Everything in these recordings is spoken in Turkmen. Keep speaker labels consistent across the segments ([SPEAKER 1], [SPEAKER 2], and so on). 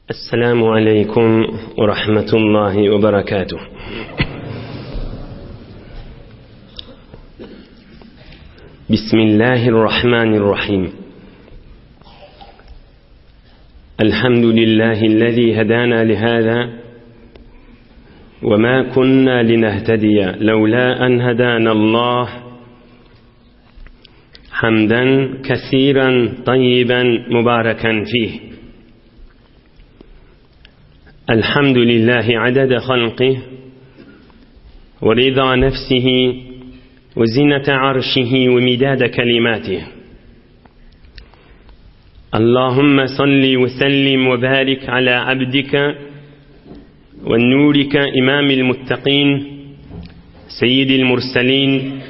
[SPEAKER 1] السلام عليكم ورحمة الله وبركاته. بسم الله الرحمن الرحيم. الحمد لله الذي هدانا لهذا وما كنا لنهتدي لولا أن هدانا الله. حمدا كثيرا طيبا مباركا فيه. الحمد لله عدد خلقه ورضا نفسه وزنة عرشه ومداد كلماته. اللهم صل وسلم وبارك على عبدك والنورك إمام المتقين سيد المرسلين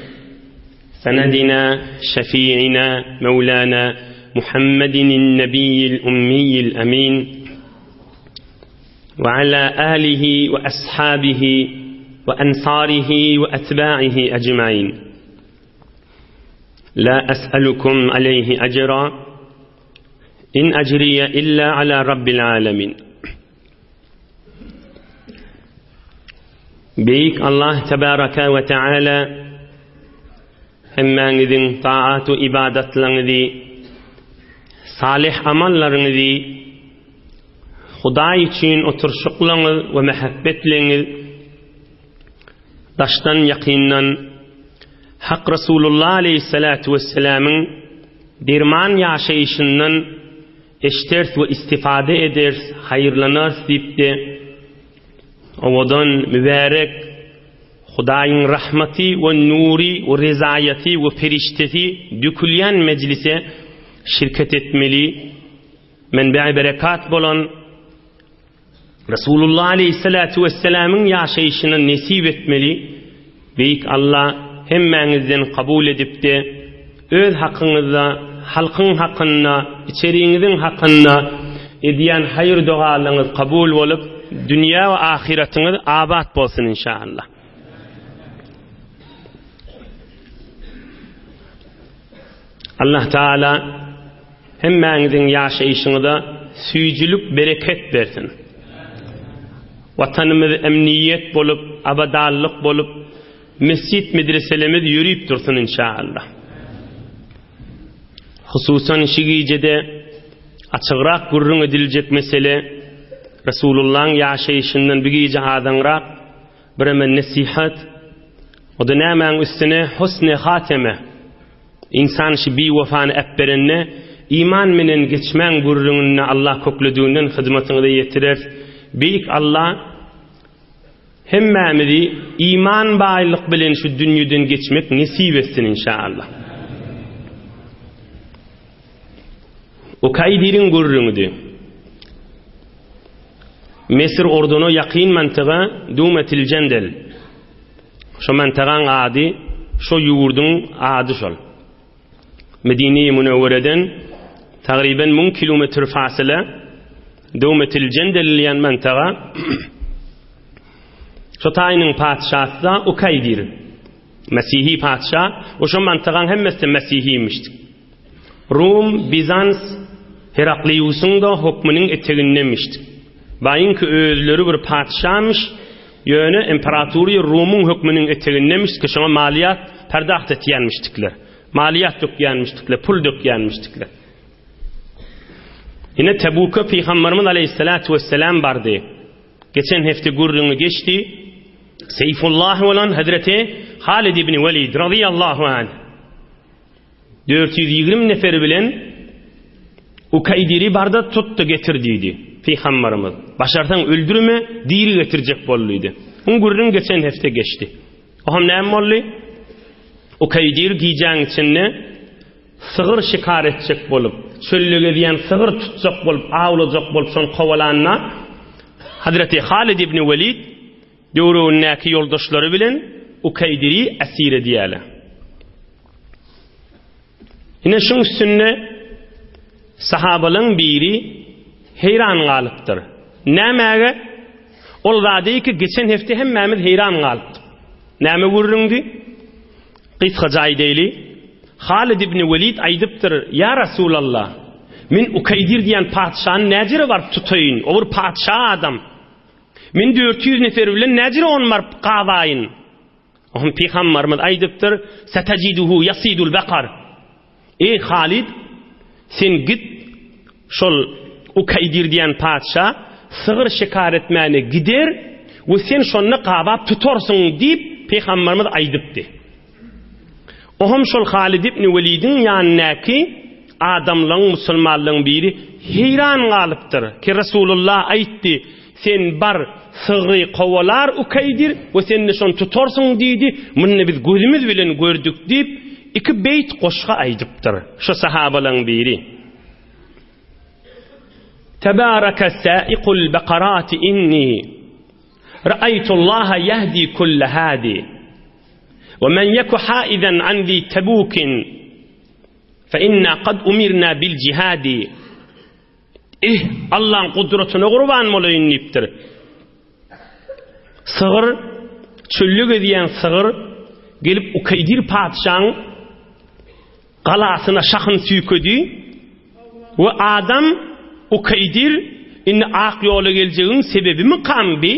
[SPEAKER 1] سندنا شفيعنا مولانا محمد النبي الأمي الأمين وعلى آله وأصحابه وأنصاره وأتباعه أجمعين. لا أسألكم عليه أجرا إن أجري إلا على رب العالمين. Beyik Allah Tebaraka ve Teala hemmenizin taatu ibadetlerinizi, salih amallarınızı Huda için oturuşuklarınız ve mehabbetleriniz daştan yakinden Hak Resulullah Aleyhisselatu Vesselam'ın dirman yaşayışından eştert ve istifade eder, hayırlanır deyip de ovadan mübarek Hudayın rahmeti ve nuri ve rezayeti ve perişteti dökülyen meclise şirket etmeli, menbe-i berekat bolan Resulullah Aleyhisselatu Vesselam'ın yaşayışını nesip etmeli. Beyik Allah hemmenizden kabul edip de öz hakkınızda, halkın hakkında, içeriğinizin hakkında ediyen hayır dualarınız kabul olup dünya ve ahiretiniz abat bolsun inşallah. Allah Teala hemmenizin yaşayışında süyücülük, bereket versin. Vatanımız emniyet bolup, abadallık bolup, mescid medreselerimiz yürüyüp dursun inşallah. Hususan şigicede açıqraq gurrun edilecek mesele Resulullah'ın yaşayışından bir gece hadanraq bir hemen nasihat o da hemen üstüne husn-i hateme insan şi bir vefanı ebberenne iman menen geçmen gurrununa Allah koklduğundan hizmetini de yetirer. Büyük Allah hemmemizi iman bağlılık bilen şu dünyadan geçmek nasip etsin inşallah. O kaydirin gurrundu. Mesir ordunu yakın mantığa Dumetil Cendel. Şu mantığın adı, şu yurdun adı şol. Medine-i Münevvere'den takriben 1000 kilometre fasıla Dumetil Cendel liyan mantığa şu tayinin padişahı da Ukaydir. Mesihi padişah. O şu mantığın hemmesi Mesihiymişti. Rum, Bizans, Heraklius'un da hükmünün eteğindemişti. Bayın ki özleri bir padişahmış, yönü İmparatoriye Rum'un hükmünün eteğindemiş ki şuna maliyat perdaht etiyenmiştikler. Maliyat dökyenmiştikler, pul dökyenmiştikler. Yine Tebuk'a Peygamberimiz Aleyhisselatu Vesselam vardı. Geçen hafta gurrunu geçti. Seyfullah olan Hazreti Halid ibn Velid radıyallahu anh 420 nefer bilen Ukaydiri barda tuttu getirdiydi Peygamberimiz. Başarsan öldürme diri getirecek bolluydu. On gurrun geçen hafta geçti. Oham ne mollu? Ukaydir giyeceğin içinde sığır şikar edecek bolup çöllüge diyen sığır tutacak bolup ağılacak bolup son kovalanına Hazreti Halid ibn Velid dövründeki yoldaşları bilen Ukaydiri esir ediyorlar. Yine şunun üstüne sahabalın biri heyran kalıptır. Nämege? Ol da ki geçen hafta hemmemiz heyran kalıptır. Näme vurrundu? Qisqa caydeyli Halid ibn Velid aydıptır. Ya Resulallah Min Ukaydir diýen padşahyň näjere barıp tutaýyn? O bir padşah adam. Min 400 nefer bilen näjere onu barıp gawaýyn? Oňa Peýgamberimiz aýdypdyr: "Satajiduhu yasidul baqar." Ey Halid, sen git şol Ukaydir diýen padşah sığır şikar etmäne gider we sen şonu gabap tutarsyň diýip Peýgamberimiz aýdypdy. Ohum şol Halid ibn Welid'in ýanynaky adamlaryň musulmanlaryň biri heyran galypdyr ki Rasulullah aýtdy, sen bar sığry kowalar Ukaydir we sen şonu tutarsyň diýdi, muny biz gözümüz bilen gördük diýip iki beyt goşga aýdypdyr şu sahabalaryň biri. Tebaraka sa'iqul baqarati inni ra'aytullaha yahdi kull hadi ve men yaku haidan an zi tabukin fe inna qad umirna bil jihadi. Allah'ın kudretine kurban molayın deyipdir. Sığır, çöllük ediyen sığır gelip Ukaydir padşahın galasına şahın süykedi ve adam Ukaydir inni ak yola geleceğin sebebi mi kambi?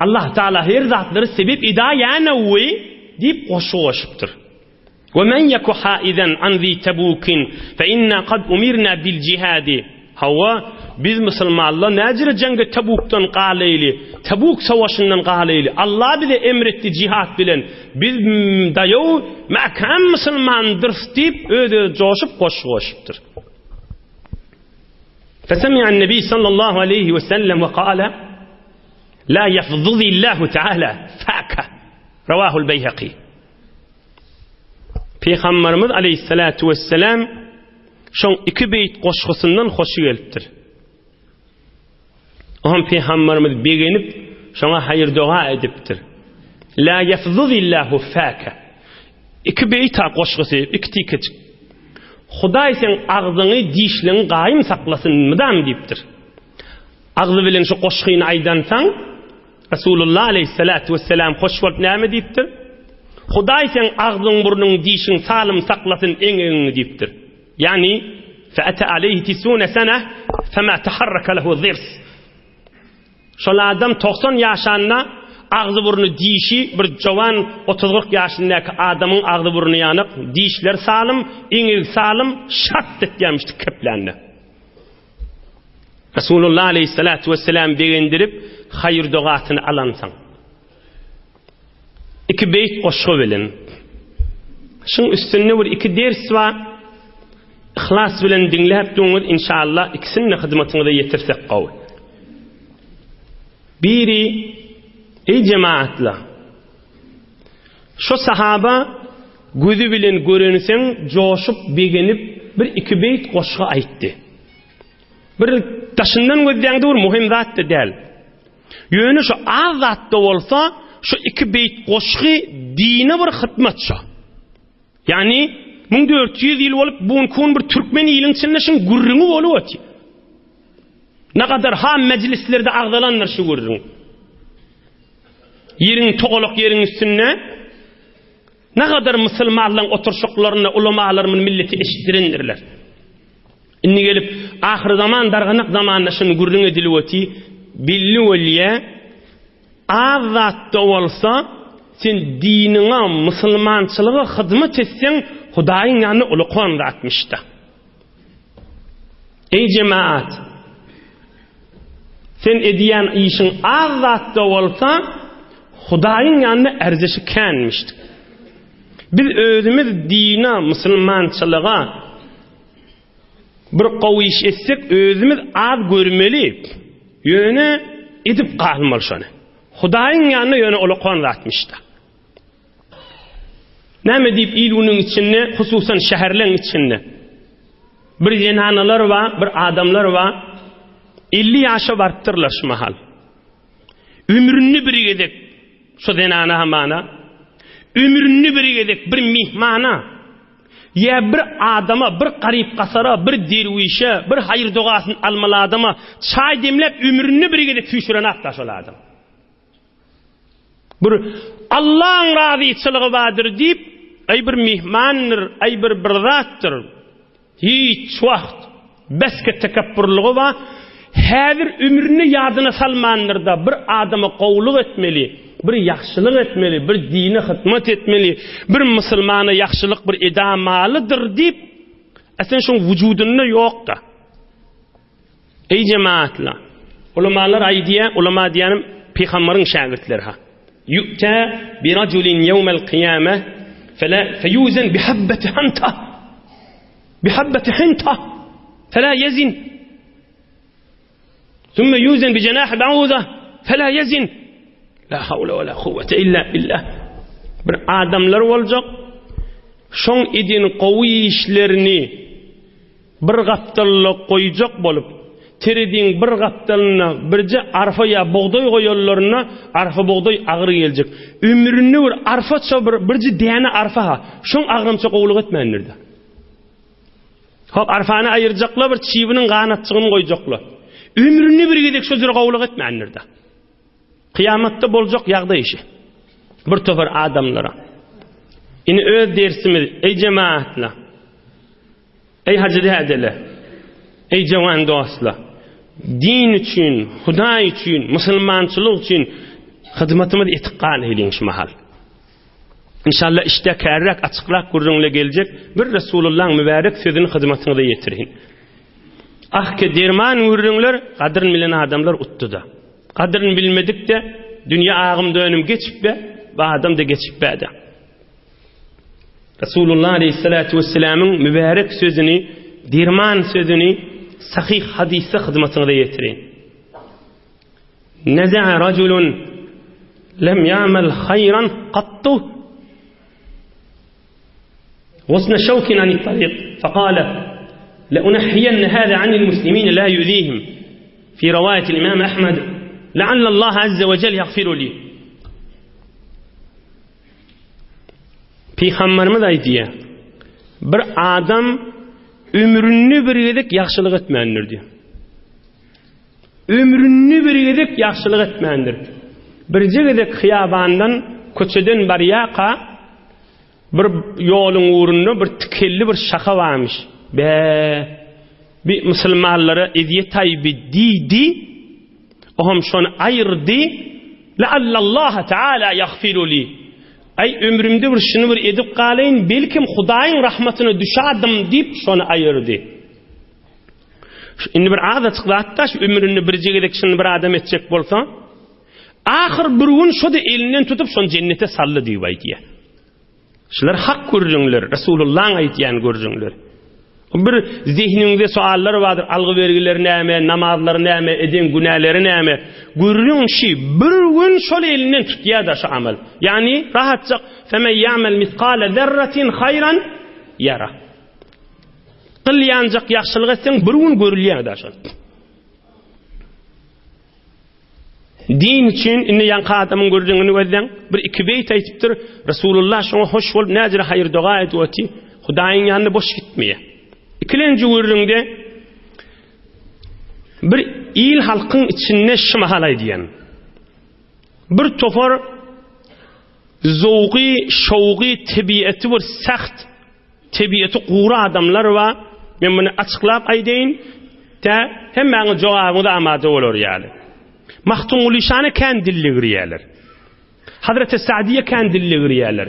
[SPEAKER 1] Allah Teala her zatları sebep ida yanawi deyip koşulaşıptır. وَمَنْ يَكُ حَائِذًا عَنْ ذِي تَبُوكٍ فَإِنَّا قَدْ أُمِرْنَا بِالْجِهَادِ. Hava biz Müslümanlar näjere jenge Tabuk'tan galeyli, Tabuk savaşından galeyli. Allah bize emretti cihat bilen. Biz dayo makam Müslümandır deyip öde coşup koşulaşıptır. فسمع النبي صلى الله عليه وسلم وقال لا يفضل الله تعالى فاك رواه البيهقي. Peygamberimiz aleyhissalatu vesselam şoň iki beyt goşgysyndan hoşy gelipdir. Oňa Peygamberimiz begenip şoňa hayır dua edipdir. La yafzulillahu faka. İki beyt goşgysy, iki tikit. Hudaý sen agzyny, dişlerini gaýym saklasyn mydam diýipdir. Agzy bilen şu goşgyny aýdansaň Rasulullah aleyhissalatu vesselam hoş bolup näme diýipdir? Hudaý sen agzyň, burnuň, dişiň salym saklasyn eňeňi diýipdir. Yani فأتى عليه 90 سنة فما تحرك له الضرس. Şol adam 90 ýaşanna agzy burnu dişi bir jowan 30-40 ýaşyndaky adamyň agzy burnu ýanyk, dişler salym, eňegi salym şat etýärmişdi keplendi. Rasulullah aleyhissalatu vesselam begendirip hayır dogatyny alansaň. İki beyt goşgy bilen. Şuň üstünde bir iki ders var. İhlas bilen dinläp duňuz inşallah ikisini hyzmatyňyza ýetirsek gowy. Biri ey cemaatla. Şu sahaba gözü bilen görenseň joşup begenip bir iki beyt goşgy aýtdy. Bir taşyndan gözdeňde bir muhim zat da däl. Ýöne şu az zatda bolsa şu iki beyt goşgy dine bir hyzmatça. Yani 1400 yıl olup bunkun bir Türkmen ýylyň içinde şun gurrunu bolup öti. Ne kadar ha meclislerde agdalanlar şu gurrunu. Yerin toğuluk yerin üstünde ne kadar Müslümanlaryň oturşuklaryna ulamalarymyň milleti eşitdirendirler. Inni gelip ahir zaman darganyk zamanda şun gurrunu edilip öti. Billi weliye azatda bolsa sen diniňe, musulmançylyga hyzmat etseň Hudaýyň ýanyna ulukwan atmışda. Ey cemaat, sen ediyen işin az zatda bolsa Hudaýyň ýanyna erzişi kenmişdi. Biz özümüz dine, musulmançylyga bir gowy iş etsek özümüz az görmeli. Ýöne edip galmaly şonu. Hudaýyň ýanyna ýöne ulukwan atmışda. Näme diýip ilüniň içinde, hususan şäherleň içinde bir zenanalar var, bir adamlar var. 50 ýaşa bartdyrlar şu mahal. Ömrünni bir gedek şu zenana hamana, ömrünni bir gedek bir mihmana, ya bir adama, bir garip gasara, bir derwişe, bir hayır dogasyn almaly adama çay demlep ömrünni bir gedek süýşüren atda şol adam. Bir Allah'ın raziçılığı vardır deyip ay bir mihmandır, ay bir zatdır. Hiç vakt Beske tekabburluğu var. Häzir ömrüni ýadyna salmanlarda bir adama gowluk etmeli, bir ýaxşylyk etmeli, bir dine hyzmat etmeli, bir musulmana ýaxşylyk bir edamalydyr diýip esen şoň wujudunda ýokda. Ey cemaatlar, ulamalar aýdýar, ulama diýenim peýgamberin şagirtleri ha. Yu'ta bi rajulin yawmal qiyamah fala fayuzan bi habbati hanta. Bi habbati hanta fala yazin. ثم يوزن بجناح بعوضة فلا يزن لا حول ولا قوة إلا بالله bir adamlar olacak şoň idin gowy işlerini bir gapdalyk goýjak bolup teridin bir gapdalyna birje arfa ya bogdoy goýanlaryna arfa bogdoy agyr geljek ömrüni bir arfaça birje däne arfa ha şoň agrymça gowluk etmändirdi hop arfany aýyrjaklar bir çiwinin ganatçygyny goýjaklar ömrünü bir gidek sözüre gowluk etmändirdi. Kıyamatda boljak ýagdaý işi. Bir topar adamlara. Ini öz dersimiz ey cemaatlar. Ey hacıdy adala. Ey jawan dostlar. Din üçin, Hudaý üçin, musulmançylyk üçin hyzmatymyzy etiqan edin şu mahal. İnşallah işte kärrak açyklap gurrunla geljek bir Resulullah'ın mübarek sözüni hyzmatyňyza ýetirin. Ahke derman würrüňler gadryny bilen adamlar uttuda. Gadryny bilmedik de dünýä agymda önüm geçipbe, bu adam da geçipbädi. Resulullah aleyhissalatu vesselam'ın mübarek sözüni, derman sözüni sahih hadise hyzmatyňyza ýetirin. Naza'a rajulun lam ya'mal khayran qattu wasna shawkin an at-tariq faqala لأنحين هذا عن المسلمين لا يؤذيهم في رواية الإمام أحمد لعل الله عز وجل يغفر لي Peygamberimiz aýdýar bir adam ömrüni bir gedek ýaxşylyk etmändir diýär. Ömrüni bir gedek ýaxşylyk etmändir. Bir gedek hyýabandan köçeden barýaqa bir ýoluň uğrunda bir tikelli bir şaka varmış. Bir musulmanlara ediye taýby diýdi, oham şonu aýyrdy, la'allallah taala yaghfiru li. Ay ömrümde bir şunu bir edip galaýyn, belkim Hudaýyň rahmatyna düşädim diýip şonu aýyrdy. Indi bir adat çyklatda ömrüni bir jegedek şunu bir adam etjek bolsa, ahir bir gün şoda elinden tutup şonu jennete sally diýip aýdýar. Şular hak görjüňler, Resulullah'ın aýtýan görjüňler. Bir zihninde suallar vardır. Algı vergileri näme, namazlar näme, eden günahları näme? Görüň şi bir gün şol elinden tutýar da şu amal. Yani rahatça femen ya'mal misqala zerratin hayran yara. Qilýanjak ýaxşylyk etseň bir gün görülýär da şu. Din için inni ýanky adamyň görjüňini gözleň bir iki beýt aýtypdyr. Resulullah şoňa hoş bolup näzir hayır dua etdi. Hudaýyň ýanyna boş gitmeýär. İkilenci würrüňde bir il halkyň içinde şymahal aýdýan. Bir topar zowgy, şowgy, tabiaty bir saht, tabiaty gura adamlar var. Men bunu açyklap aýdýyn. Hemmäňiň jogabyňyza amada bolar ýaly. Mahtun Ulişany kan dilligi ýerler. Hazreti Sa'diye kan dilligi ýerler.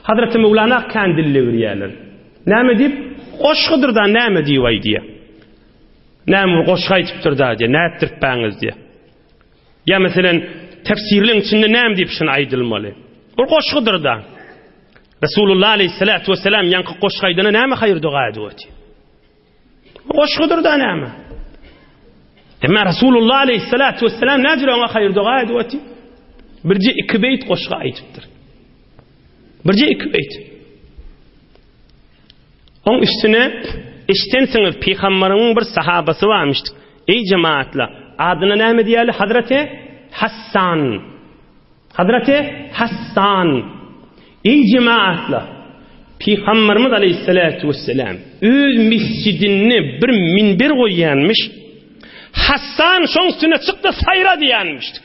[SPEAKER 1] Hazreti Mevlana kan dilligi ýerler. Näme diýip goşgydyr da näme diýip aýdýar. Näme goşgy aýtypdyr da diýär, näetdirip baňyz diýär. Ya meselen tefsirliň içinde näme diýip şunu aýdylmaly. O goşgydyr da. Resulullah aleyhissalatu vesselam ýanky goşgy aýdyna näme haýır dua edýär. Goşgydyr da näme. Emma Resulullah aleyhissalatu vesselam näjir ona haýır dua edýär. Birje iki beýt goşgy aýtypdyr. Birje iki beýt. On üstüne iştensiňiz Peýgamberiň bir sahabasy varmışdy. Ey cemaatlar, adyna näme diýäli? Hazreti Hassan. Hazreti Hassan. Ey cemaatlar, Peýgamberimiz aleyhissalatu vesselam öz mescidini bir minber goýýanmış. Hassan şoň üstüne çykdy, saýra diýänmişdi.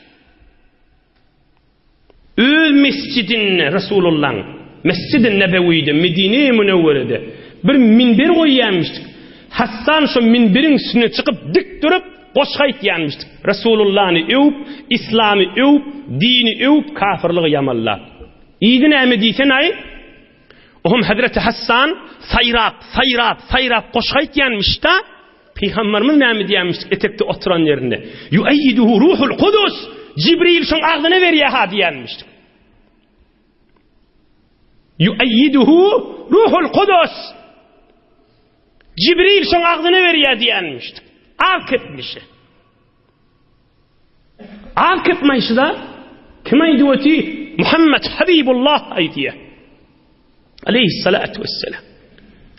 [SPEAKER 1] Öz mescidini Resulullah'ın Mescid-i Nebevi'de, Medine-i Münevvere'de bir minber koyuyormuştuk. Hassan şu minberin üstüne çıkıp dik durup qoşqayt diýenmişdi. Resulullah'ı övüp, İslam'ı övüp, dini övüp, kafirliği yamallap. İydi näme diýsen ay? Ohum Hazreti Hassan sayrap qoşqayt diýenmiş da Peygamberimiz näme diýenmiş etekde oturan ýerinde. Yuayyiduhu ruhul Kudus. Cibril şoň agdyny berýär ha diýenmiş. Yuayyiduhu ruhul Kudus. Cibril şoň agdyny berýär diýenmiş. Akıtmışı. Akıtmayışı da kim aydiyoti? Muhammed Habibullah aydiye. Aleyhissalatu vesselam.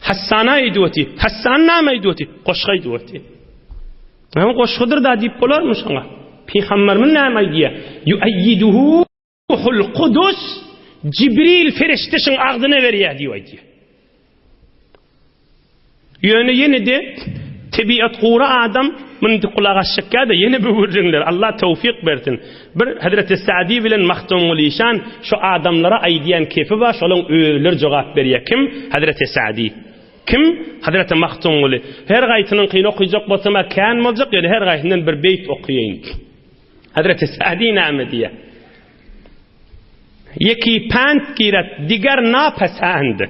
[SPEAKER 1] Hassan aydiyoti. Hassan nam aydiyoti. Qoşqa aydiyoti. Ama qoşqıdır da deyip bolar mı sana? Peygamberimiz nam aydiye. Yuayyiduhu ruhul Kudus. Cibril ferişteşin agdyny berýär diýýär. Yöne yeni de tabiat qura adam mındı kulağa şekkada yeni bir vurjinler. Allah tevfik bersin. Bir Hazreti Sa'di bilen Mahtumul İşan şu adamlara aydiyan kefi var. Şolun öýler jogap berýär. Kim? Hazreti Sa'di. Kim? Hazreti Mahtumul. Her gaýtynyň qyyn okuyjak bolsam kan boljak ýa-da her gaýtyndan bir beyt okuýyn. Hazreti Sa'di näme diýär? Yeki pant girat digar napasand.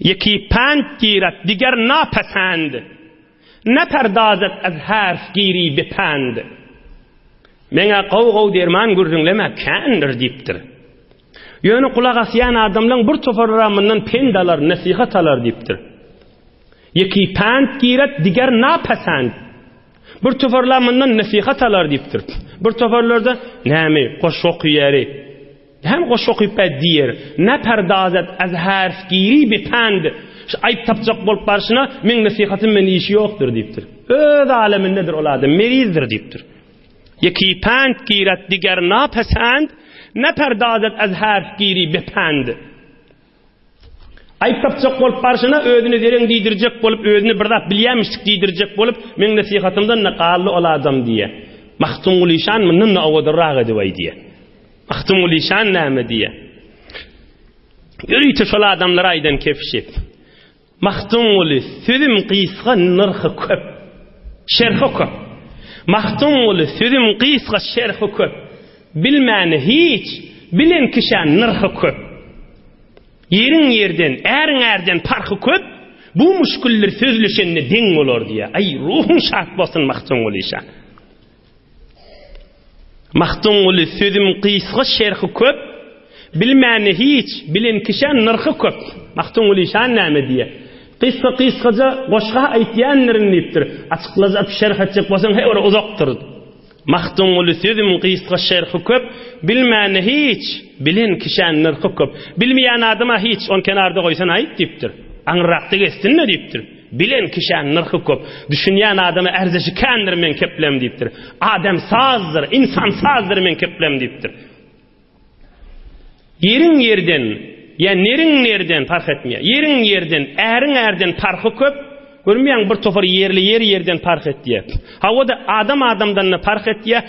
[SPEAKER 1] یکی پند گیرد دیگر ناپسند نپردازد از حرف گیری به پند منا قوقو derman gürrünleme kendir diptir. Yönü kulak asyan adamlan bir tofarramından pendalar nasihat alar diptir. Yeki pand giret diger napasand. Bir tofarramından nasihat alar diptir. Bir tofarlarda näme qoşoq ýeri hem qoşoq ýyp diýer. Neperdazet az harf giri be pand. Ayıp tapjak bolup barşyna men nasihatym men işi ýokdur dipdir. Öz alamindedir ol adam merizdir dipdir. Yeki pand giret diger napasand neperdazet az harf giri be pand. Ayıp tapjak bolup barşyna özüni dereň diýdirjek bolup özüni birdap bilýänmişlik diýdirjek bolup men nasihatymdan naqally ol adam diýär. Mahtumul İşan menden awadyrak edip diýär. Mahtumul İşan näme diýär? Ýürüýte şol adamlara aýdan kepşip. Mahtumul sözüm qysga nyrhy köp. Şerhi köp. Mahtumul sözüm qysga şerhi köp. Bilmäni hiç, bilen kişi nyrhy köp. Ýeriň ýerden, äriň ärden parky köp. Bu müşküller sözleşende deň bolar diýär. Ay ruhun şat bolsun Mahtumul İşan. Mahtumul sözüm qysga şerhi köp. Bilmäni hiç, bilen kişi nyrhy köp. Mahtumul İşan näme diýär? Qysga goşga aýtýanlaryň diýipdir. Açyklajap şerh etjek bolsaň he ora uzakdyr. Mahtumul sözüm qysga şerhi köp. Bilmäni hiç, bilen kişi nyrhy köp. Bilmeýän adama hiç on kenarda goýsan aýt diýipdir. Aňrakdy gestinmi diýipdir. Bilen kişi nyrhy köp. Düşünýän adamy erzişi kendir men keplem diýipdir. Adam sazdyr, insan sazdyr men keplem diýipdir. Ýeriň ýerden, ya neriň nerden fark etmeýär. Ýeriň ýerden, äriň ärden farky köp. Görmeýäň bir tofar ýerli ýerden fark etdiýär. Hawada adamdan fark etdiýär.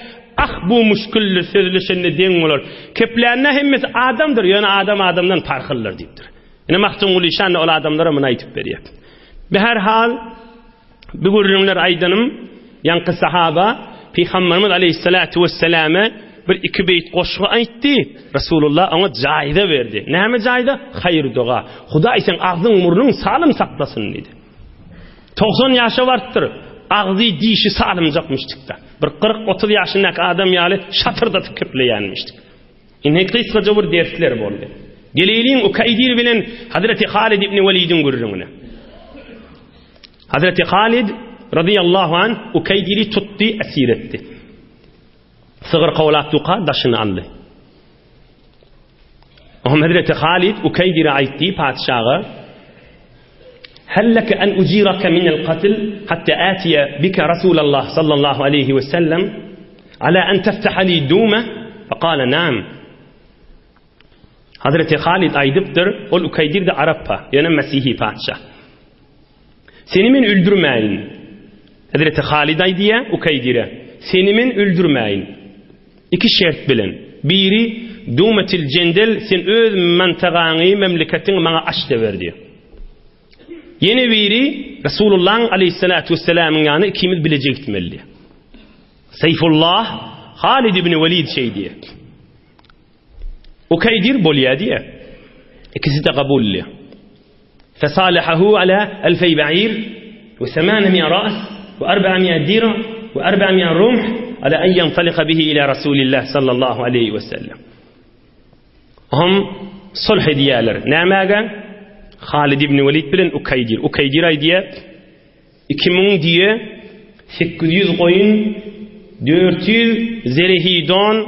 [SPEAKER 1] Ah bu müşküller sözleşende deň bolar. Keplerine hemmesi adamdır. Yani adamdan farklılar diýipdir. Ine Mahtumul İşan ol adamlara mına aýtyp berýär. Be her hal bu görünümler aýdanım ýanky sahaba Peygamberimiz aleyhissalatu vesselam'a bir iki beyt goşgy aýtdy. Rasulullah ona jaýda berdi. Näme jaýda? Hayır dua. Hudaý sen agzyň murnuň salym saklasyn dedi. 90 ýaşa bardyr. Agzy dişi salym jakmışdykda. Bir 40-30 ýaşyndaky adam ýaly şatyrdatyp köpleýänmişdik. Ine kysgaja bir dersler boldy. Geleyliň Ukaydir bilen Hazreti Halid ibn Walid'in gurruna. Hazreti Halid radıyallahu anh Ukaydir'i tuttu, esir etti. Sığır kavlattuqa daşını aldı. Hazreti Halid Ukaydir'e aitti padişaha helleke en ucirake minel qatil hatta atiye bike Resulallah sallallahu aleyhi ve sellem ala en teftahali dume fekale naam. Hazreti Halid aydıptır. Ol Ukaydir de Arap'a yani Mesih'i padişah. Seni men öldürmeyin. Hazreti Halid aydiye Ukaydir'e seni men öldürmeyin. İki şert bilen. Biri Dumetil Cendel sen öz mantagaňy memleketin maňa aç de berdi. Yeni biri Resulullah'ın aleyhissalatu vesselam'ın yanı ikimiz bilecek gitmeli. Seyfullah Halid ibn Velid şey diye. Ukeydir bolya diye. İkisi de kabul diye. Fesalahahu ala 2000 ba'ir ve 800 ra's ve 400 dirham ve 400 rumh ala en yantalika bihi ila Resulillah sallallahu aleyhi ve sellem. Hum sulh ediyorlar. Nemaga? Halid ibn Velid bilen Ukeydir. Ukeydir ay diye 2000 diye 800 koyun 400 zerihi don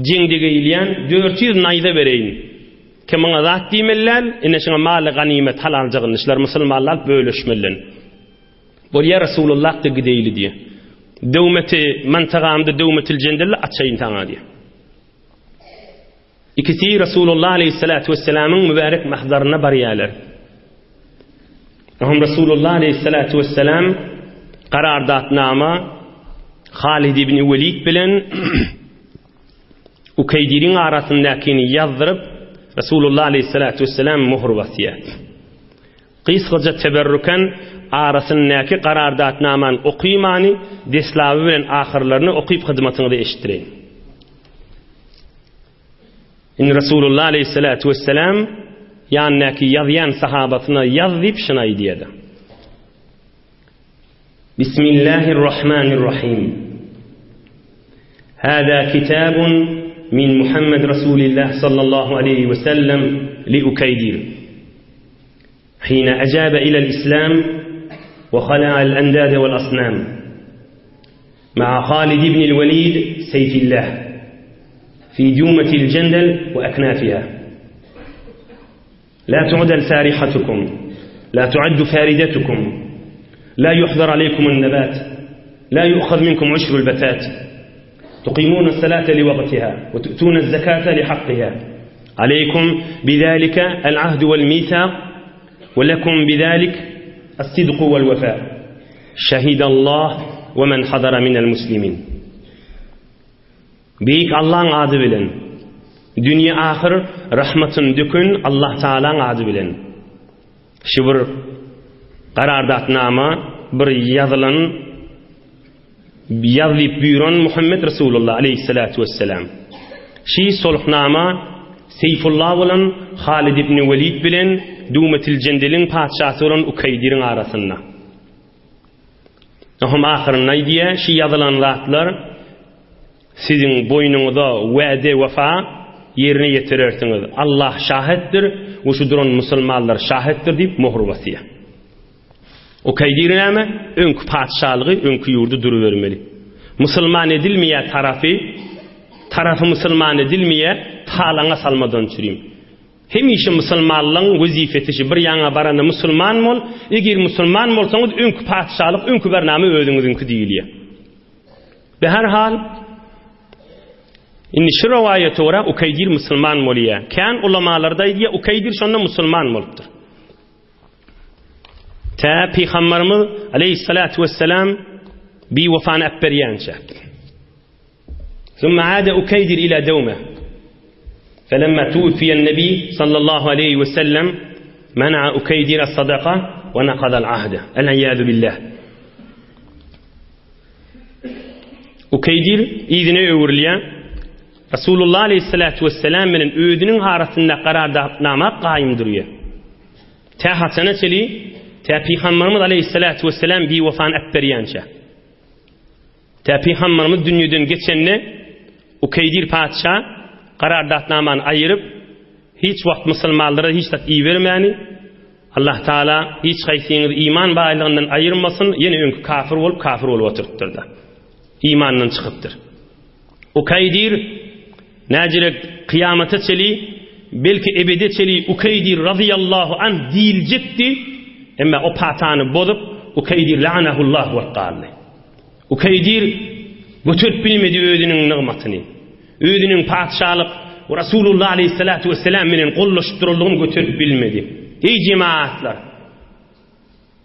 [SPEAKER 1] cingdige iliyen 400 nayda vereyin. Kemana zat diyemeller, inneşine mal ganimet halal cağınışlar, Müslümanlar bölüşmellen. Bolya Resulullah da gideyli diye. Devmeti, mantığamda devmetil cendelle açayın tana diye. İkisi Resulullah aleyhissalatu vesselam'ın mübarek mahzarına bariyalar. Ahum Resulullah aleyhissalatu vesselam karardatnama Halid ibn Velid bilen Ukeydir'in arasındakini yazdırıp Resulullah aleyhissalatu vesselam muhr vasiyat. Qisqaca teberrukan arasındaki karardatnaman okuymanı deslavi bilen ahirlerini okuyup hizmetini de eşittireyin. Resulullah aleyhissalatu vesselam yanındaki yazyan sahabatına yazıp şunay diyedi. Bismillahirrahmanirrahim. Hâzâ kitâbun min Muhammed Resulillah sallallahu aleyhi ve sellem li Ukeydir. Hîne ecâbe ilel İslam ve halâ'al endâde vel asnâm. Ma'a Halid ibn Velid seyfillah. في جومة الجندل وأكنافها لا تعدل سارحتكم لا تعد فاردتكم لا يحضر عليكم النبات لا يؤخذ منكم عشر البتات تقيمون الصلاة لوقتها وتؤتون الزكاة لحقها عليكم بذلك العهد والميثاق ولكم بذلك الصدق والوفاء شهد الله ومن حضر من المسلمين. Büyük Allah'ın adı bilen. Dünya ahir rahmetın dükün Allah Teala'nın adı bilen. Şu bir karardatnama bir yazılan yazıp buyuran Muhammed Resulullah aleyhissalatu vesselam. Şu sulhnama Seyfullah olan Halid ibn Velid bilen Dumetil Cendel'in padişahı olan Ukeydir'in arasında. Ahım ahirine diye şu yazılan zatlar sizin boynunuzda vade vefa yerine getirirsiniz. Allah şahittir, ve şu duran Müslümanlar şahittir deyip muhr vasiye. Ukeydir'in ama önkü padişahlığı, önkü yurdu duruvermeli. Müslüman edilmeye tarafı Müslüman edilmeye talana salmadan çürüyüm. Hem işi Müslümanlığın vazifeti bir yana baranda Müslüman mol, eğer Müslüman olsanız önkü padişahlık, önkü bernamı ödünüzünkü değiliye. Ve her hal İnni şu rivayete ora Ukeydir Müslüman moliye. Kan ulamalardaydı ya Ukeydir şonda Müslüman moluptur. Ta Peygamberimiz aleyhissalatu vesselam bi vefan apperiyanca. ثم عاد أكيدر إلى دومه فلما توفي النبي صلى الله عليه وسلم منع أكيدر الصدقة ونقض العهد العياذ بالله. Ukeydir idine öwürliye Resulullah aleyhissalatu vesselam menen ödünün arasında karardatnama qaim duruyor. Ta hasana çeli ta Peygamberimiz aleyhissalatu vesselam bi vefan apperiyanca. Ta Peygamberimiz dünyadan geçenne Ukeydir padişah karardatnamanı ayırıp hiç vakt Müslümanlara hiç tat iyi vermeyeni Allah Teala hiç kaysiyiniz iman bağlılığından ayırmasın yine önkü kafir olup oturtturdu. İmanından çıkıptır. Ukeydir Nacirek kıyamete çeli belki ebede çeli Ukeydir radıyallahu anh değilecekti ama o patanı bozup Ukeydir la'anahullah ve qalli. Ukeydir götürüp bilmedi ödünün nığmatını. Ödünün padişahlık ve Resulullah aleyhissalatu vesselam menen qolluşturulduğunu götürüp bilmedi. Ey cemaatler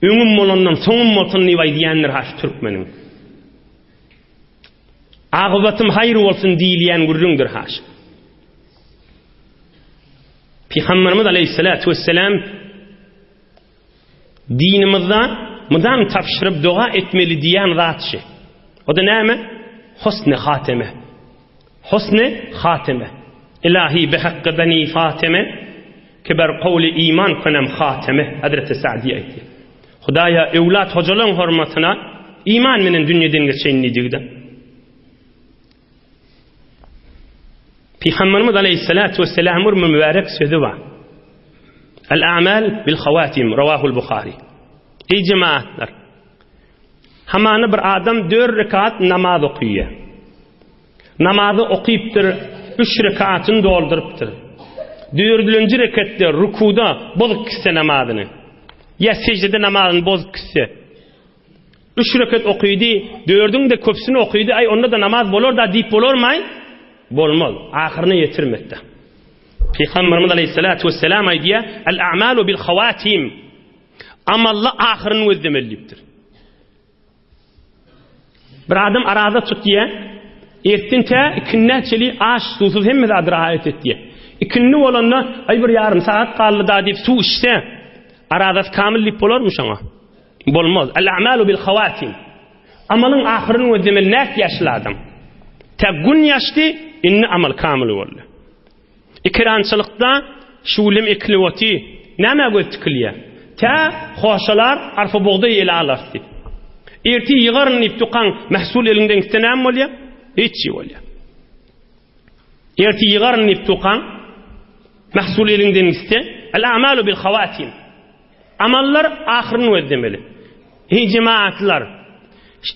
[SPEAKER 1] öňüm bolandan soňum bolsun niway diýenler haş türkmenin. Ağıbatım hayır olsun diýilýän gürrüňdir haş. Peygamberimiz aleyhissalatu vesselam dinimizde mıdan tapşırıp dua etmeli diyen zatçı. O da neyme? Husn-i hateme. Husn-i hateme. İlahi bi hakkı beni Fatime keber kavli iman konem hateme. Hazreti Sa'diye etti. Hudaya evlat hocaların hürmetine iman menen dünyadan geçenini digdi. Peygamberimiz Aleyhissalatu vesselam'ın mübarek sözü var. El-a'mal bil xawatim ravahul Bukhari. Ey cemaatler. Hamanı bir adam 4 rekat namaz okuyor. Namazı okuyuptur, 3 rekatını dolduruptur. 4. rekatta rukuda bozuk kısa namazını. Ya secdede namazını bozuk kısa. 3 rekat okuydu, 4'ün de köpsünü okuydu. Ay onda da namaz bolor da deyip bolor may? Bolmaz. Ahırını yetirmekte. Peygamberimiz Aleyhissalatu vesselam aydiye el-a'malu bil xawatim. Amalla ahırını özlemeliyiptir. Bir adam arada tutuyor. Ertinte ikinnetçili aş susuz hem de adrayet ettiye. İkinni olanla ay bir yarım saat kaldı da deyip su içse aradas kamillik bolor mu sana? Bolmaz. El-a'malu bil xawatim. Amalın ahırını özlemeli net yaşlı adam. Ta gün yaşlı inni amal kamil oldu. İkirançılıkta şulim iklivati näme götükliye. Ta hoşalar arfa boğday ele alardı. Erti yığarın iptuqan mahsul elinden istenam bolya? Hiç şey bolya. Erti yığarın iptuqan mahsul elinden iste. El-a'malu bil xawatim. Amallar ahırını özdemeli. Ey cemaatlar,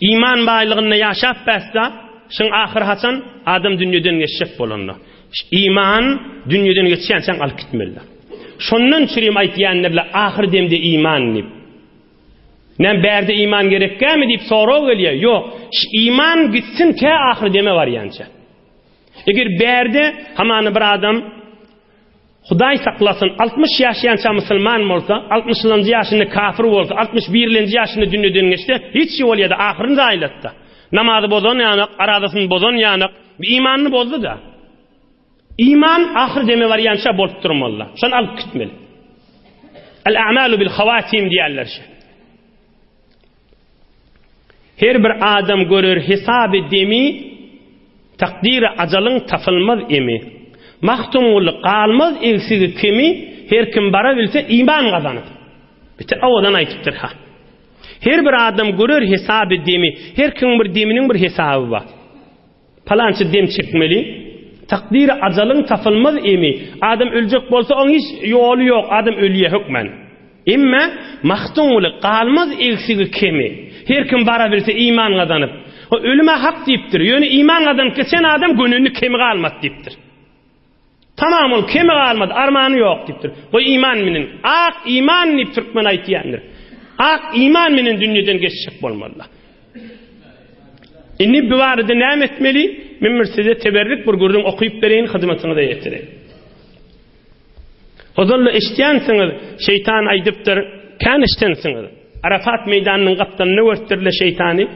[SPEAKER 1] iman baylığında yaşap bəsdə, şun ahir haçan adam dünyadan geçecek bolanlar. İman dünyadan geçen sen alıp gitmeliler. Şondan çürüyüm aytiyanlarla ahir demde iman nip. Ne berde iman gerekken mi deyip soru geliyor. Yok. İman gitsin ki ahir deme var yanca. Eğer berde hamanı bir adam Huday saklasın 60 yaşayanca Müslüman olsa, 60. yaşında kafir olsa, 61. yaşında dünyadan geçti, hiç şey oluyor da ahirin zaylatta. Namazı bozan yanık, aradasını bozan yanık, bir imanını bozdu da. İman ahir deme var yanca bolup durmalı. Şunu alıp gitmeli. El-a'malu bil xawatim diyerler şey. Her bir adam görür hesabı demi, takdiri acalın tafılmaz emi. Mahtumul qalmaz eksigi kimi her kim bara bilse iman kazanır. Bitir avadan aytıptır ha. Her bir adam görür hesabı demi, her kim bir deminin bir hesabı var. Palançı dem çekmeli. Takdiri acalın tafılmaz emi. Adam ölecek bolsa onun hiç yolu yok. Adam ölüye hükmen. İmme mahtumul qalmaz eksigi kimi her kim bara bilse iman kazanır. O ölüme hak deyiptir. Yani iman kazanıp geçen adam gönlünü kimi kalmat deyiptir. Tamam ol kimi kalmadı armağanı yok deyiptir. O iman minin ak iman nip Türkmen aytiyandır. Ak iman minin dünyadan geçecek bolmalı. İnni bivarıda nem etmeli mimir size teberrik bir gurrun okuyup bereyin hizmetini de yetireyim. O zaman iştiyansınız şeytan aydıptır kan iştensiniz. Arafat meydanının kaptanını örttürle şeytani.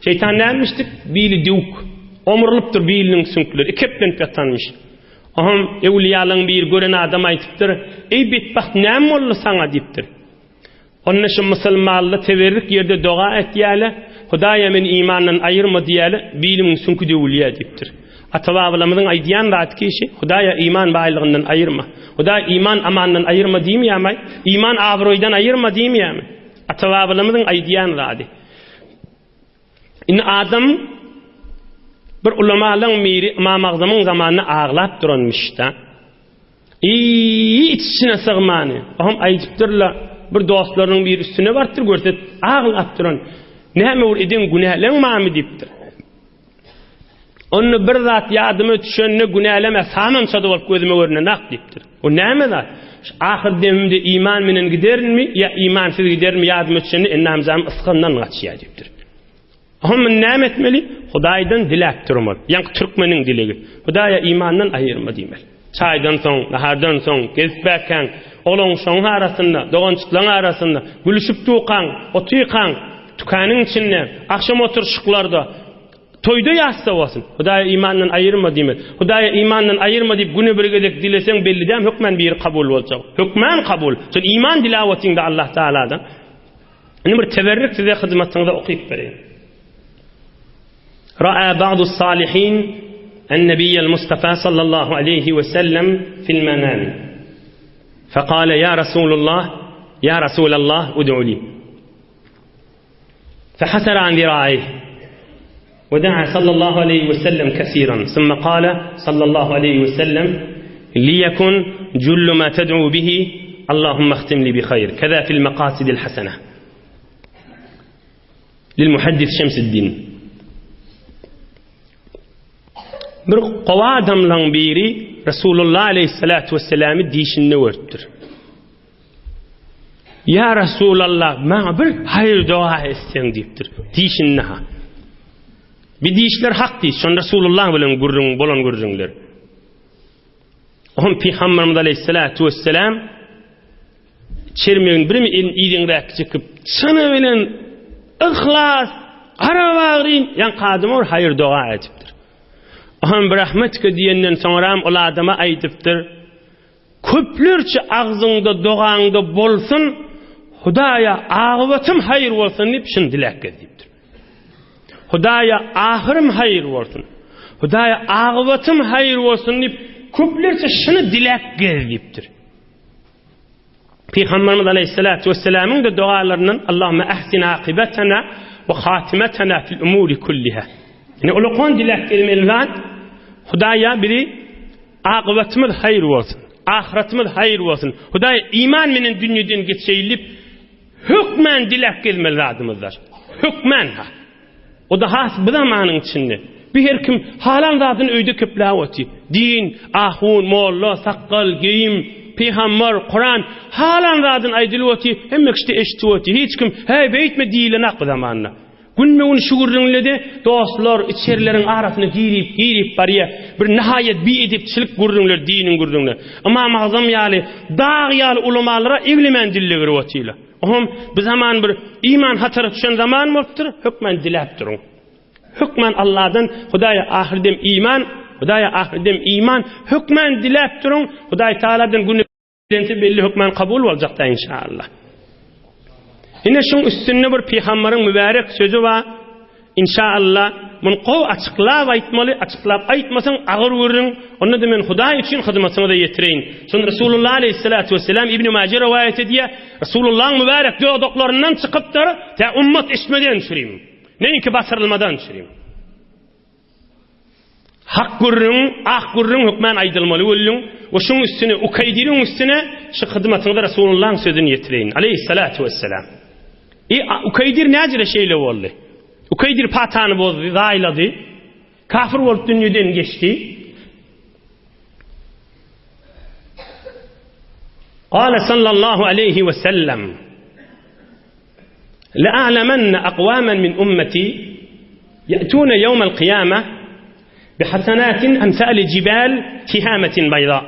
[SPEAKER 1] Şeytan neymiştik? Bili duk. Omurluptur bilinin sünkleri. İkepten petanmış. Aham evliyalığın bir gören adam aytıptır. Ey bitbaht neyem ollu sana deyiptir. Onun için Müslümanlı teverrik yerde dua et diyale. Hudaya men imandan ayırma diyale. Bilinin sünkü de evliya deyiptir. Atavavılamızın aydiyan rahat kişi. Hudaya iman baylığından ayırma. Hudaya iman amandan ayırma diyeyim ya may. İman avroydan ayırma diyeyim ya may. Atavavılamızın aydiyan rahat. İn adam bir ulemalığın miri İmam Azam'ın zamanına ağlap duranmış da. İçine sığmanı. Aham ayıptırla bir dostlarının bir üstüne vardır görset ağlap duran. Nehme ol edin günahlen mami deyiptir. Onu bir zat yadımı düşönüne günahleme saman çadı olup gözüme görüne nak deyiptir. O nehme zat? Ahir demimde iman minin giderin mi ya imansız giderin mi yadımı düşönüne ennamzam ıskandan kaçıya deyiptir. Aham nehme etmeli? Hudaydan dilek durmalı. Yani Türkmenin dilegi. Hudaya imandan ayırma demeli. Çaydan son, nahardan son, gezberken, olan son arasında, doğançıkların arasında, gülüşüp tuğkan, otuykan, tükanın içinde, akşam oturuşuklarda, toyda yasta olsun. Hudaya imandan ayırma demeli. Hudaya imandan ayırma deyip günü bir gedek dilesen belli dem, hükmen bir kabul olacak. Hükmen kabul. Sen iman dilavetinde Allah Teala'dan. Ine bir teberrük size hizmetinde okuyup vereyim. Ra'a ba'du salihin en-nebiyyel Mustafa sallallahu aleyhi ve sellem fil menami. Fekale ya Resulallah ud'u li. فحسر عن ذراعيه ودعا صلى الله عليه وسلم كثيرا ثم قال صلى الله عليه وسلم ليكن جل ما تدعو به اللهم اختم لي بخير كذا في المقاصد الحسنة للمحدث شمس الدين. bir gowa adamlaň biri Resulullah aleyhissalatu vesselam'ı diýişini örtdir. Ya Resulallah, maňa bir hayır dua etseň diýipdir. Diýişini ha. Bir diýişler hak diýiş, şonda Resulullah bilen gurrun bolan gurrunlar. Oňa Peygamberimiz aleyhissalatu vesselam çermeğin birimi ýediňräk çykyp, çyny bilen ihlas, arabagryň ýan kadymor hayır dua etipdir. Oňa bir rahmetke diýenden soňram ol adama aýdypdyr. Köplerçe ağzında dogaňda bolsun, Hudaya ağıbatım hayır bolsun diýip şunu dilek edipdir. Hudaya ahirym hayır bolsun. Hudaya ağıbatım hayır bolsun diýip köplerçe şunu dilek edipdir. Peygamberimiz aleyhissalatu vesselam'ın da dualarından Allahümme ahsin akibatana ve khatimatana fil umuri kulliha. Yani ulukon dilek edilmeliler. Hudaya biri ağıbatımız hayır bolsun. Ahiretimiz hayır bolsun. Hudaya iman menen dünýeden geçeýilip hükmen dilek gelmeli adımızlar. Hükmen ha. O da has bu zamanın içinde. Bir her kim halan zatın öýde köpläweti. Din, ahun, molla, sakkal, giyim, peygamber, Kur'an halan zatın aýdylyweti, hemmekşi eşitweti. Hiç kim hey beýtme diýilen ak zamanna. Günmeğin şuurunlede dostlar içerilerin arasını girip bariye bir nihayet bir edipçilik gurrunlar, dinin gurrunlar. Ama mağazam yali, dağ yali ulamalara evlimen dille girivatiyle. Ohum bu zaman bir iman hatara düşen zaman mıdır? Hükmen dilep durun. Hükmen Allah'dan Hudaya ahirdem iman, hükmen dilep durun. Hudaya Teala'dan günü belli hükmen kabul olacak da inşallah. Yine şun üstünde bir peygamberin mübarek sözü var. İnşallah mun qow açıklap aýtmaly, açıklap aýtmasaň agyr görüň. Onda da men Hudaý üçin hyzmatyňy da ýetireýin. Şon Resulullah aleyhissalatu vesselam İbn Majah riwayet edýär. Resulullah'ın mübarek döwdoklaryndan çykypdyr, ta ummat ismeden şürim. Näinki basyrylmadan şürim. Hak görüň, ak görüň hükmen aýdylmaly bolýan. O şun üstüne Ukaydir'in üstüne şu hyzmatyňda Resulullah'ın sözüni ýetireýin. Aleyhissalatu vesselam. Ukaydir näjire şeýle boldy? Ukaydir patany bozdy, zaýlady. Kafir bolup dünýeden geçdi. Qala sallallahu aleyhi ve sellem: "La a'lamanna aqwaman min ummati ya'tuna yawm al-qiyamah bihasanatin amsal jibal tihamatin bayda.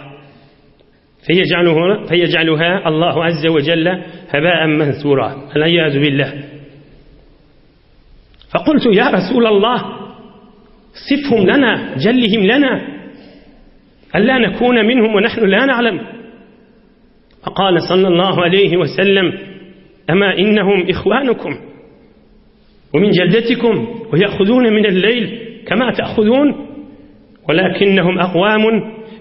[SPEAKER 1] فيجعلها الله عز وجل هباء منثورا والعياذ بالله." فقلت يا رسول الله صفهم لنا جلهم لنا ألا نكون منهم ونحن لا نعلم. فقال صلى الله عليه وسلم: أما إنهم إخوانكم ومن جلدتكم ويأخذون من الليل كما تأخذون ولكنهم أقوام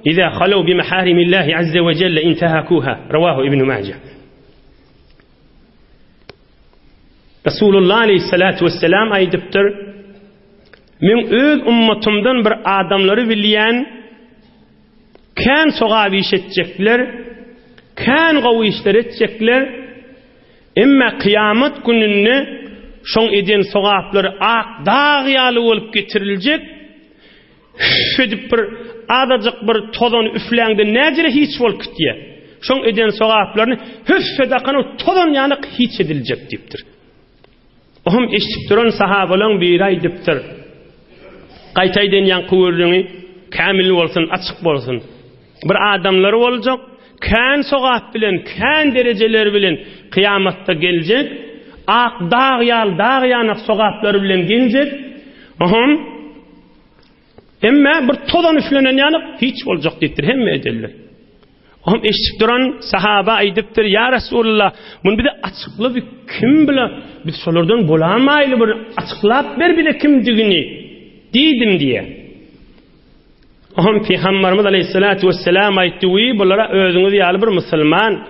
[SPEAKER 1] إذا خلوا بمحارم الله عز وجل انتهكوها. رواه ابن ماجه. Resulullah aleyhissalatu vesselam aýdypdyr: "Men öz ummatymdan bir adamlary bilýän, kän sogap işetjekler, kän gowy işler etjekler, emma kıyamet gününde şoň eden sogaplary ak dağ ýaly bolup getiriljek. Şedip bir adajyk bir tozan üfläňde näjire hiç bolup gitýär. Şoň eden sogaplaryny höffedakany tozan ýaly hiç ediljek" diýipdir. Ohum eşitip duran sahabalar bir aýdypdyr: "Gaýtaýdan ýan kowurlygy kamil bolsun, açyk bolsun. Bir adamlar boljak, kän sogap bilen, kän derejeler bilen kıyamatda geljek, ak dağ ýanyk sogaplary bilen geljek. Ohum emma bir tozan üflenen ýanyk hiç boljak diýipdir hemme edeller. Oğlum eşlik duran sahaba aydıptır, ya Resulullah, bunu bir de açıkla bir kim bile, biz solardan bulamaylı bir açıklap ver bir de kimdigini, dedim diye. Oğlum Peygamberimiz Aleyhissalatu vesselam aytdı, bunlara özünüz yalı bir Müslüman,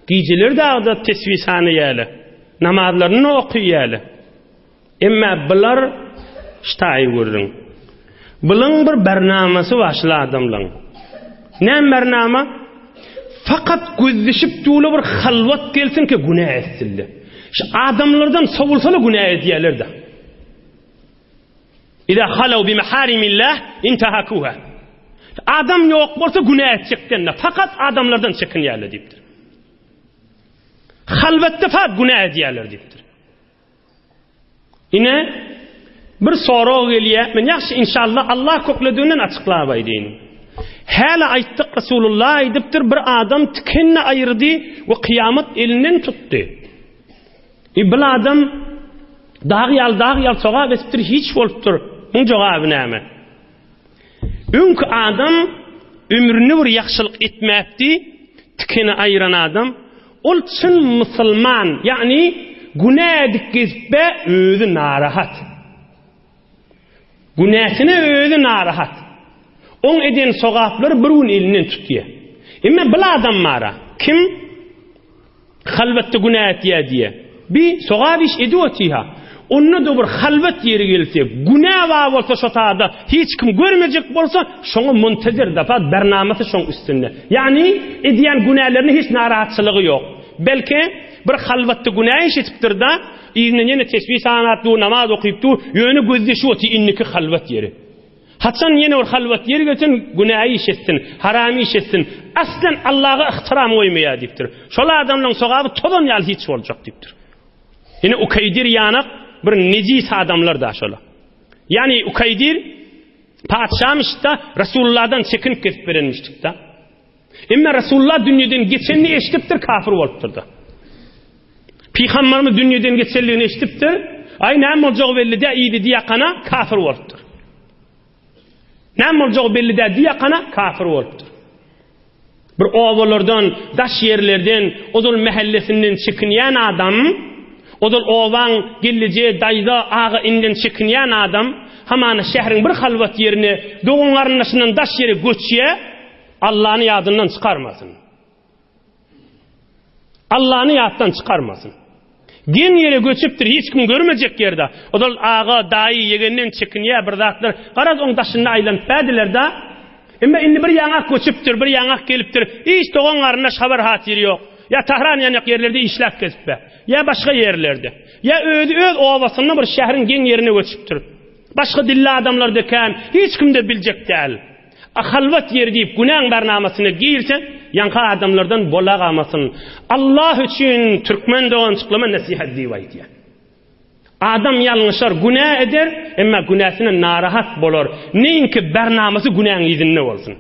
[SPEAKER 1] giyiciler dağda tesvishanı yalı, namazlarını okuyyalı. Emma bunlar ştayı görürün. Bunun bir bernamesi başlı adamların. Ne bernama? Fakat gözleşip tuğlu bir halvat gelsin ki günah etsildi. Şu adamlardan savulsalı günah ediyorlar da. İza halav bi maharimillah intahakuha. Adam yok olsa günah edeceklerine. Fakat adamlardan çekinyorlar deyiptir. Halvette fakat günah ediyorlar deyiptir. Yine bir soru geliyor. Men yaxşı inşallah Allah kokladığından açıklayayım deyin. Hala ayttık Resulullah aydıptır, bir adam tikenini ayırdı ve kıyamet elinden tuttu. Bir adam dağ yal soğa besiptir, hiç oluptur. Bunun cevabı neyme? Ünkü adam ömrünü bir yaxşılık etmekti, tikeni ayıran adam, ol çın Müslüman, yani günah edip be özü narahat. Günahsını özü narahat. On eden sogapları birun elinden tutuyor. Ama bir adam mara. Kim? Halvette günah etiyor diye. Bir sogap iş ediyor tiha. Onunla da bir halvet yeri gelse, günah var olsa şotada, hiç kim görmeyecek olsa, şonu muntazir defa bernamesi şon üstünde. Yani ediyen günahlarının hiç narahatçılığı yok. Belki bir halvette günah iş etiptir da, yine tesbih sanatlı, namaz okuyuptu, yönü gözleşiyor ti inniki halvet yeri. Hatsan yine o halvet yeri götün günahı iş etsin, harami iş etsin. Aslen Allah'a ihtiram koymaya deyiptir. Şola adamların sogabı todan yal hiç olacak deyiptir. Yine Ukaydir yanak bir necis adamlar da şola. Yani Ukaydir padişahmış da Resulullah'dan çekinip kesip verilmiştik da. Ama Resulullah dünyadan geçenini eşitiptir, kafir oluptur da. Peygamberimiz dünyadan geçenliğini eşitiptir. Ay ne olacak belli de iyiydi diye kana kafir oluptur. Ne olacak belli de diye kana kafir oluptur. Bir ovalardan, daş yerlerden, odul mahallesinden çıkınyan adam, odul ovan, gillece, dayda, ağa inden çıkınyan adam, hamana şehrin bir halvat yerine, doğunların aşından daş yeri göçüye, Allah'ın yadından çıkarmasın. Allah'ın yadından çıkarmasın. Gen yere göçüptür, hiç kim görmeyecek yerde. O da ağa, dayı, yegenden çekiniye bir zatlar. Qaraz on taşını aylanıp verdiler da. Ama indi bir yanak göçüptür, bir yanak geliptir. Hiç doğanlarına haber hatiri yok. Ya Tahran yanak yerlerde işlak kesip be. Ya başka yerlerde. Ya öz ovasında bir şehrin gen yerine göçüptür. Başka dilli adamlar döken, hiç kim de bilecek değil. Halvat yeri deyip günahın bernamasını giyirsen, yanka adamlardan bola kalmasın. Allah için Türkmen doğan çıklama nasihat deyip diye. Adam yanlışlar günah eder, ama günahsına narahat bolur. Neyin ki bernaması günahın izinli olsun.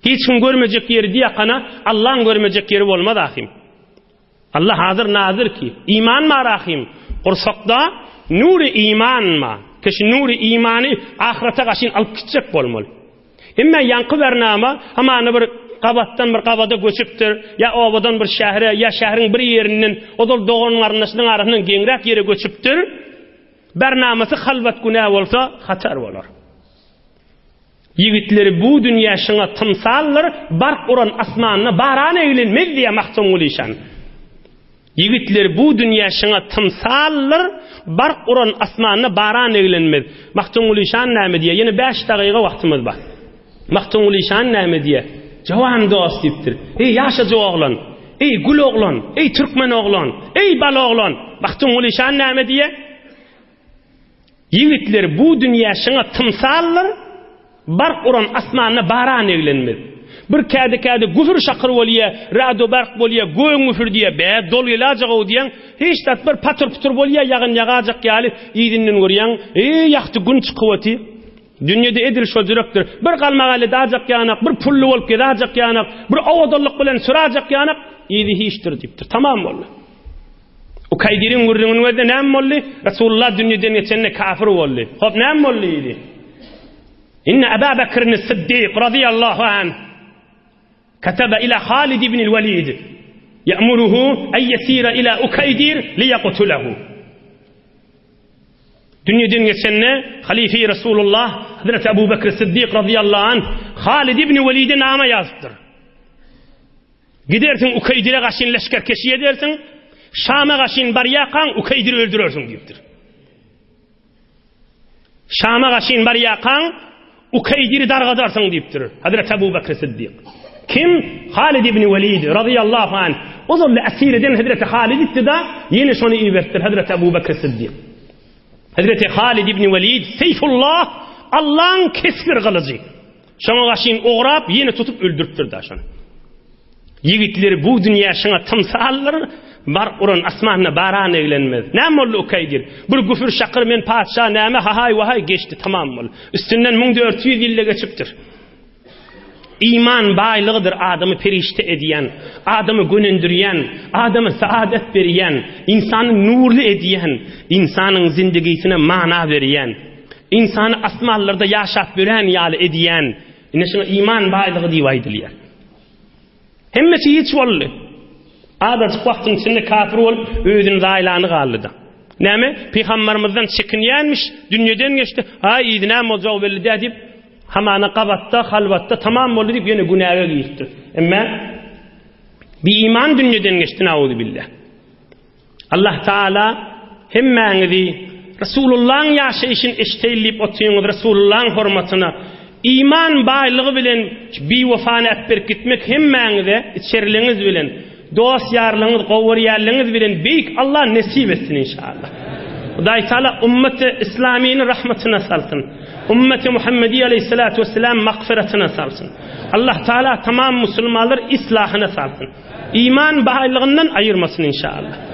[SPEAKER 1] Hiç kim görmeyecek yeri diye kana, Allah'ın görmeyecek yeri olmadı ahim. Allah hazır nazır ki, iman mı arahim? Kursakta nuri iman mı? Keşi nuri imanı ahirete kaşın alıp gidecek bolmalı. Ama yankı bernama, ama bir qabatdan bir qabada göçüptür, ya obadan bir şehre, ya şehrin bir yerinin, o da doğanlarının arasından gengrek yere göçüptür, bernaması halvat günah olsa, hatar olur. Yigitleri bu dünya şuna tımsallar, bark uran asmanına baran eğlenmez diye mahtum oluşan. Yigitleri bu dünya şuna tımsallar, bark uran asmanına baran eğlenmez. Mahtum oluşan näme diye? Yine 5 dakika vaktimiz var. Mahtum oluşan näme diye? Cavan dost deyiptir. Ey yaşacı oğlan, ey gül oğlan, ey Türkmen oğlan, ey bal oğlan. Mahtum oluşan näme diye? Yigitler bu dünya şuna tımsallar, bark uran asmanına baran eğlenmez. Bir kade güfür şakır boliye, rado bark boliye, göğün güfür diye, be dolu ilacak o diyen, hiç tat bir patır putur boliye, yağın yağacak yali, iyidinden görüyen, yaktı gün çıkıvati. Dünyada edil şol direktir. Bir kalmagali dağacak yanak, bir pullu olup gidacak yanak, bir avadallık bilen süracak yanak, iyidi hiçtir deyiptir. Tamam mı? O kaydirin gurrunun vede nem molli? Resulullah dünyadan geçenine kafir olli. Hop nem molliydi? İnne Ebu Bekir'in Siddiq radiyallahu anh كتب إلى خالد بن الوليد يأمره أن يسير إلى أكيدر ليقتله. Dünyadan geçenne Halife Resulullah Hazreti Ebu Bekir Sıddık radıyallahu anh Halid ibn Velid'e nama yazdır. Gidersin Ukeydir'e kaşın leşker keşi edersin, Şam'a kaşın baryakan Ukeydir'i öldürürsün deyiptir. Şam'a kaşın baryakan Ukeydir'i dargadarsın deyiptir Hazreti Ebu Bekir Sıddık. Kim? Halid ibn Velid radıyallahu anh. O zaman esir eden Hazreti Halid itti yeni şunu iyi vertir Hazreti Ebu Bekir Sıddık. Hazreti Halid ibn Velid Seyfullah Allah'ın keskir kılıcı. Şuna kaşın uğrap yeni tutup öldürttür da şunu. Yigitleri bu dünya şuna tımsallar bar urun asmanına baran eğlenmez. Ne mollu Ukeydir? Bir güfür şakır men padişah näme hahay vahay geçti tamam mol. Üstünden 1400 yılda geçiptir. İman baylığıdır adamı perişte ediyen, adamı günündürüyen, adamı saadet veriyen, insanı nurlu ediyen, insanın zindigisine mana veriyen, insanı asmallarda yaşat veren yâlı ediyen, şuna iman baylığı divaydılıyor. Hemmesi hiç oldu. Adacık vaktin içinde kafir olup öğüdün zaylanı kaldı. Näme? Peygamberimizden çekinyenmiş, dünyadan geçti. Hay idi näme olacak belli deyip hamana qabatta, halvatta tamam oldu deyip yine günaha girdi. Ama bir iman dünyadan geçti nauzu billah. Allah Teala hemmenizi Resulullah'ın yaşayışını eşteyleyip oturuyorsunuz Resulullah'ın hürmetine. İman baylığı bilen bir vefane etberip gitmek hemmenize içerliğiniz bilen, dost yarlığınız, qovur yarlığınız bilen büyük Allah nasip etsin inşallah. Hudaý Taala ümmeti İslami'nin rahmetine salsın. Ümmeti Muhammedi aleyhissalatu vesselam mağfiretine salsın. Allah Teala tamam Müslümanlar islahına salsın. İman baylığından ayırmasın inşallah.